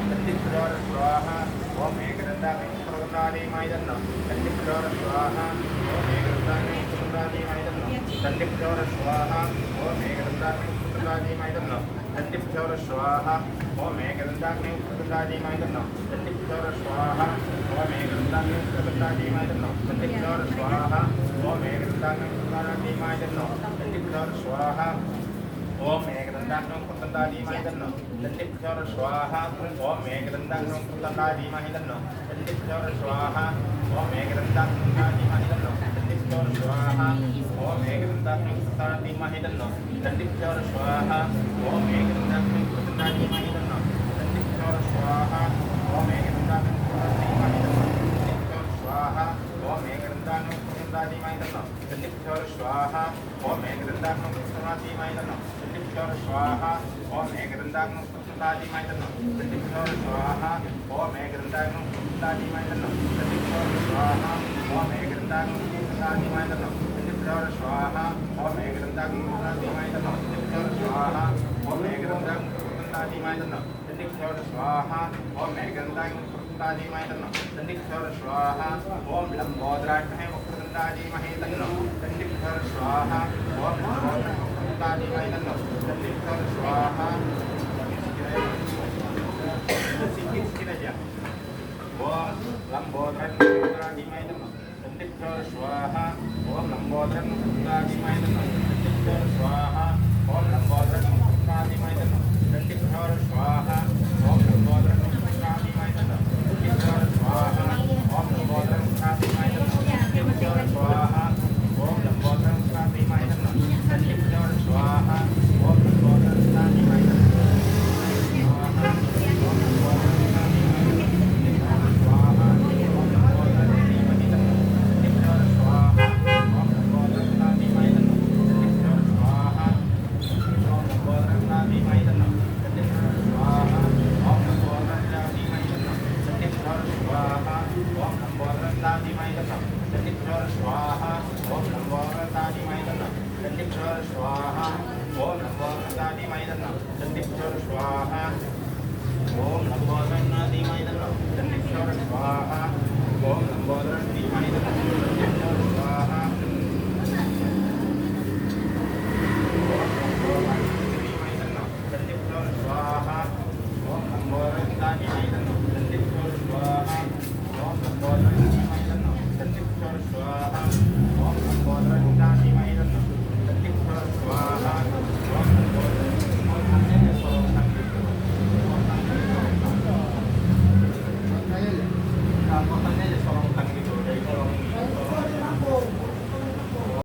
തണ്ടിപ്പുരോര സ്വാഹ ഓം ഏകദന്താഗ്നി പ്രകൃതാദീയമായി തന്നോ തണ്ടിപ്പുരോര സ്വാഹ ഓം ഏകദന്താഗ്നി പ്രകൃതാദീയമായി തന്നോ തണ്ടിപ്പുരോര സ്വാഹ ഓം ഏകദന്താഗ്നി പ്രകൃതാദീയമായി തന്നോ തണ്ടിപ്പുരോര സ്വാഹ ഓം ഏകദന്താഗ്നി പ്രകൃതാദീയമായി തന്നോ തണ്ടിപ്പുരോര സ്വാഹ ഓം ഏകദന്താഗ്നി പ്രകൃതാദീയമായി തന്നോ തണ്ടിപ്പുരോര സ്വാഹ ഓം ഏകദന്താഗ്നി പ്രകൃതാദീയമായി തന്നോ തണ്ടിപ്പുരോര സ്വാഹ ഓം ഏകദന്താഗ്നം കൃതന്താദീമായി തന്നോ തണ്ടിപ്പുരോര സ്വാഹ ഓം ഏകദന്താഗ്നം കൃതന്താദീമായി തന്നോ തണ്ടിപ്പുരോര സ്വാഹ ഓം ഏകദന്താഗ്നംതാദീമായി തന്നോ തണ്ടിപ്പുരോര സ്വാഹ ഓം ഏകദന്താഗ്നം കൃതന്താദീമായി തന്നോ തണ്ടിപ്പുരോര സ്വാഹ ഓം ഏകദന്താഗ്നം കൃതന്താദീമായി തന്നോ തണ്ടിപ്പുരോര സ്വാഹ ഓം ഏകദന്താഗ്നം കൃതന്താദീമായി തന്നോ തണ്ടിപ്പുരോര സ്വാഹ ഓം ഏകദന്താഗ്നം കൃതന്താദീമായി തന്നോ തണ്ടിപ്പുരോര സ്വാഹ ഓം ഏകദന്താഗ്നം കൃതന്താദീമായി തന്നോ തണ്ടിപ്പുരോര സ്വാഹ ഓം ഏകദന്താഗ്നം കൃതന്താദീമായി തന്നോ തണ്ടിപ്പുരോര സ്വാഹ ഓം ഏകദന്താഗ്നം കൃതന്താദീമായി തന്നോ തണ്ടിപ്പുരോര സ്വാഹ ഓം ഏകദന്താഗ്നം കൃതന്താദീമായി തന്നോ തണ്ടിപ്പുരോര സ്വാഹ ഓം ഏകദന്താഗ്നം കൃതന്താദീമായി തന്നോ തണ്ടിപ്പുരോര സ്വാഹ ഓം ഏകദന്താഗ്നം കൃതന്താദീമായി തന്നോ തണ്ടിപ്പുരോര സ്വാഹ ഓം ഏകദന്താഗ്നം കൃതന്താദീമായി തന്നോ തണ്ടിപ്പുരോര സ്വാഹ ഓം ലംബോദരാഗ്നേ വക്രദന്താദീമഹേ തന്നോ തണ്ടിപ്പുരോര സ്വാഹ ഓം ലംബോദരാഗ്നേ തന്നോ തണ്ടിപ്പുരോര സ്വാഹ ഓം ലംബോദരാഗ്നേ തന്നോ തണ്ടിപ്പുരോര സ്വാഹ ഓം ലംബോദരാഗ്നേ തന്നോ തണ്ടിപ്പുരോര സ്വാഹ